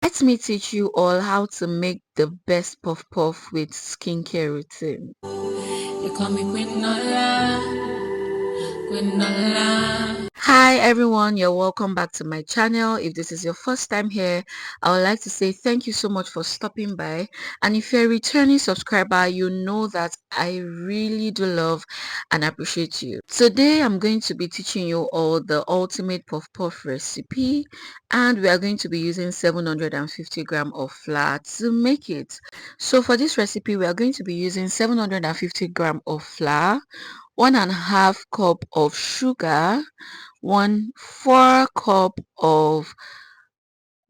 Let me teach you all how to make the best puff puff with skincare routine. You call me Quinola, Quinola. Hi everyone, you're welcome back to my channel. If this is your first time here, I would like to say thank you so much for stopping by. And if you're a returning subscriber, you know that I really do love and appreciate you. Today I'm going to be teaching you all the ultimate puff puff recipe, and we are going to be using 750 grams of flour to make it. So for this recipe, we are going to be using 750 grams of flour, 1.5 cup of sugar, 1/4 cup of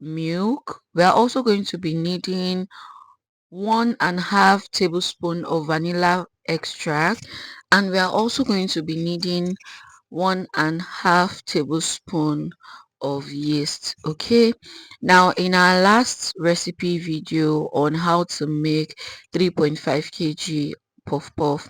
milk. We are also going to be needing 1.5 tablespoon of vanilla extract, and we are also going to be needing 1.5 tablespoon of yeast. Okay, now in our last recipe video on how to make 3.5 kg puff puff,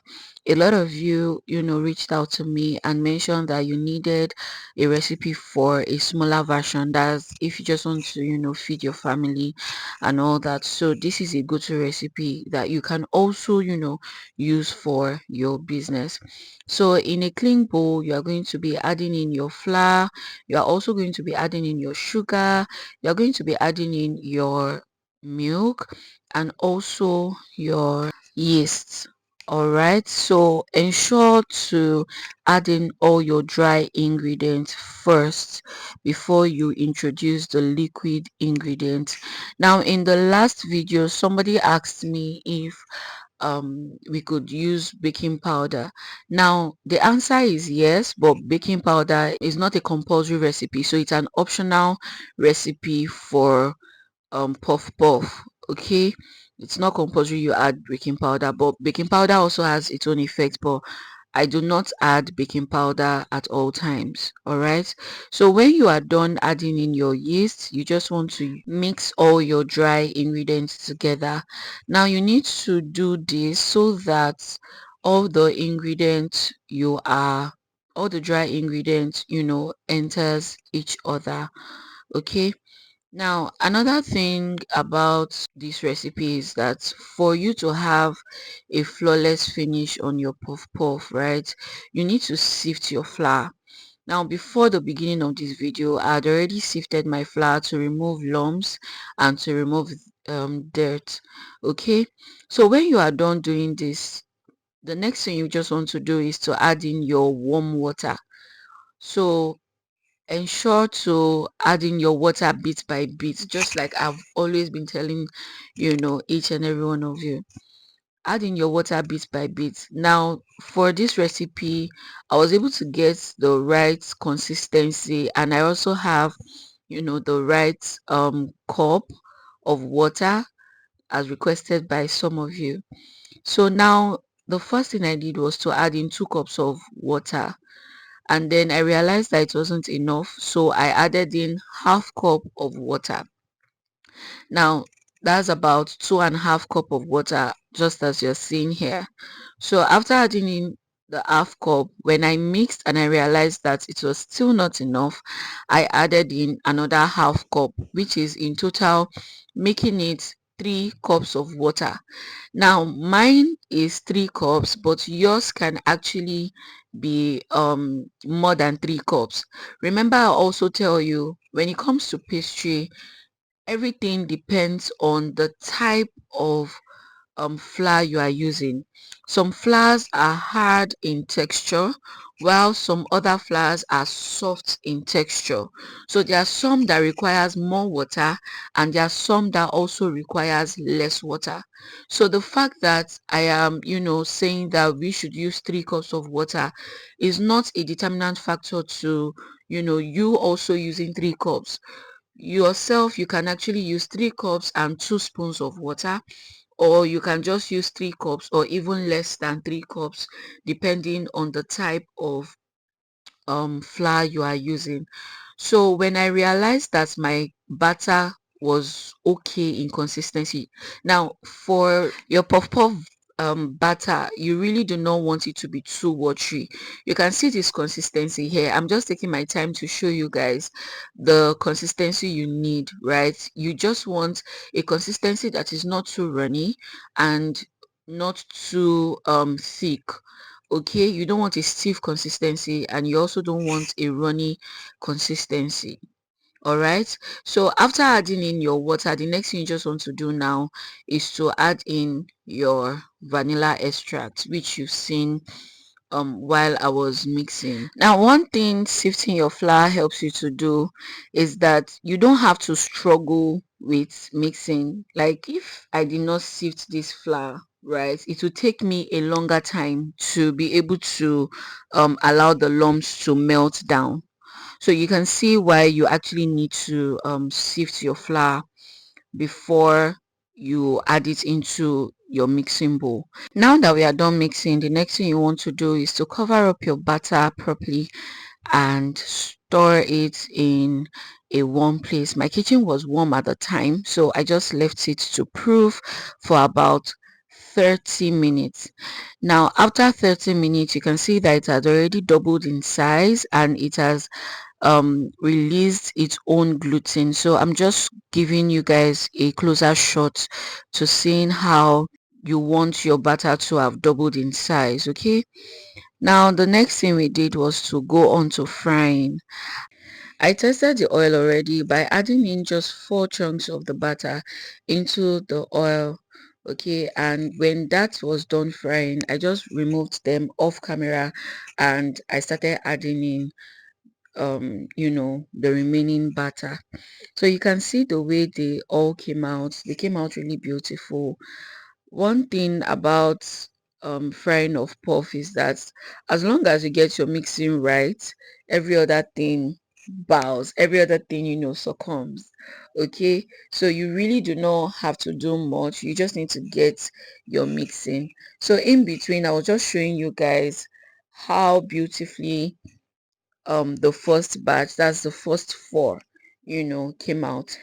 a lot of you reached out to me and mentioned that you needed a recipe for a smaller version. That's if you just want to feed your family and all that. So this is a go-to recipe that you can also use for your business. So in a clean bowl, you are going to be adding in your flour, you are also going to be adding in your sugar, you are going to be adding in your milk, and also your yeast. All right, so ensure to add in all your dry ingredients first before you introduce the liquid ingredients. Now in the last video, somebody asked me if we could use baking powder. Now the answer is yes, but baking powder is not a compulsory recipe, so it's an optional recipe for puff puff. Okay, it's not compulsory you add baking powder, but baking powder also has its own effect, but I do not add baking powder at all times. All right, so when you are done adding in your yeast, you just want to mix all your dry ingredients together. Now you need to do this so that all the ingredients you are all the dry ingredients enters each other. Okay, now, another thing about this recipe is that for you to have a flawless finish on your puff puff, right, you need to sift your flour. Now, before the beginning of this video, I had already sifted my flour to remove lumps and to remove dirt. Okay, so when you are done doing this, the next thing you just want to do is to add in your warm water. So ensure to add in your water bit by bit, just like I've always been telling each and every one of you. Add in your water bit by bit. Now for this recipe, I was able to get the right consistency, and I also have the right cup of water as requested by some of you. So now the first thing I did was to add in 2 cups of water, and then I realized that it wasn't enough, so I added in half cup of water. Now that's about 2.5 cup of water, just as you're seeing here. So after adding in the half cup, when I mixed and I realized that it was still not enough, I added in another half cup, which is in total making it 3 cups of water. Now mine is 3 cups, but yours can actually be more than 3 cups. Remember, I also tell you when it comes to pastry, everything depends on the type of flour you are using. Some flours are hard in texture, while some other flours are soft in texture. So there are some that requires more water, and there are some that also requires less water. So the fact that I am saying that we should use 3 cups of water is not a determinant factor to you also using 3 cups. Yourself, you can actually use 3 cups and 2 spoons of water, or you can just use 3 cups or even less than 3 cups, depending on the type of flour you are using. So when I realized that my batter was okay in consistency, now for your puff puff batter, you really do not want it to be too watery. You can see this consistency here. I'm just taking my time to show you guys the consistency you need, right? You just want a consistency that is not too runny and not too thick. Okay, you don't want a stiff consistency, and you also don't want a runny consistency. All right, so after adding in your water, the next thing you just want to do now is to add in your vanilla extract, which you've seen while I was mixing. Now, one thing sifting your flour helps you to do is that you don't have to struggle with mixing. Like, if I did not sift this flour right, it will take me a longer time to be able to allow the lumps to melt down. So you can see why you actually need to sift your flour before you add it into your mixing bowl. Now that we are done mixing, the next thing you want to do is to cover up your batter properly and store it in a warm place. My kitchen was warm at the time, so I just left it to proof for about 30 minutes. Now after 30 minutes, you can see that it has already doubled in size and it has released its own gluten. So I'm just giving you guys a closer shot to seeing how you want your batter to have doubled in size. Okay, now the next thing we did was to go on to frying. I tested the oil already by adding in just 4 chunks of the butter into the oil. Okay, and when that was done frying, I just removed them off camera and I started adding in the remaining batter. So you can see the way they all came out. They came out really beautiful. One thing about frying of puff is that as long as you get your mixing right, every other thing bows, every other thing succumbs. Okay, so you really do not have to do much. You just need to get your mixing. So in between, I was just showing you guys how beautifully the first batch, that's the first four, came out.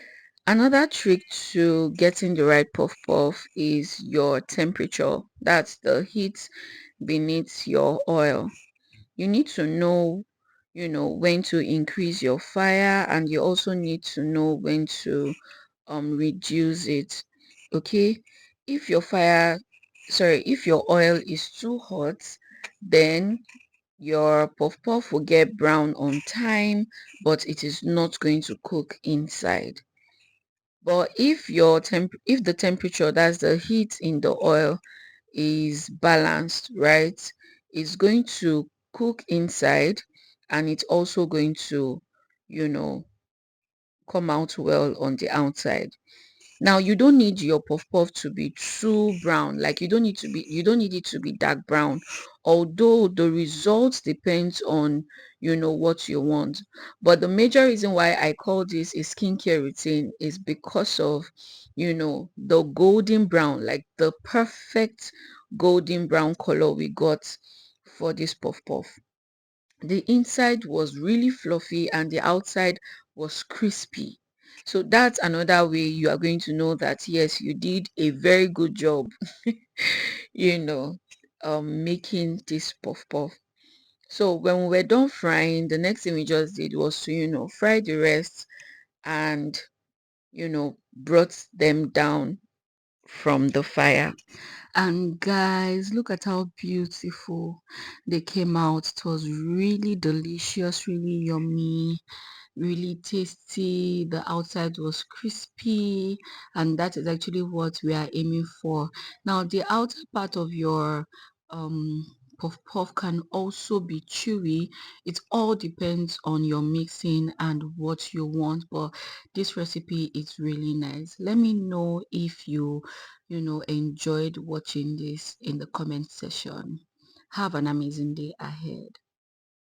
Another trick to getting the right puff puff is your temperature. That's the heat beneath your oil. You need to know, when to increase your fire, and you also need to know when to reduce it. Okay, if your fire, sorry, if your oil is too hot, then your puff puff will get brown on time, but it is not going to cook inside. But if the temperature, that's the heat in the oil, is balanced, right, it's going to cook inside, and it's also going to, you know, come out well on the outside. Now you don't need your puff puff to be too brown. Like you don't need it to be dark brown. Although the results depends on what you want. But the major reason why I call this a skincare routine is because of the golden brown, like the perfect golden brown color we got for this puff puff. The inside was really fluffy and the outside was crispy. So that's another way you are going to know that yes, you did a very good job you know making this puff puff. So when we were done frying, the next thing we just did was to fry the rest and brought them down from the fire. And guys, look at how beautiful they came out. It was really delicious, really yummy, really tasty. The outside was crispy, and that is actually what we are aiming for. Now, the outer part of your um puff puff can also be chewy. It all depends on your mixing and what you want, but this recipe is really nice. Let me know if you enjoyed watching this in the comment section. Have an amazing day ahead.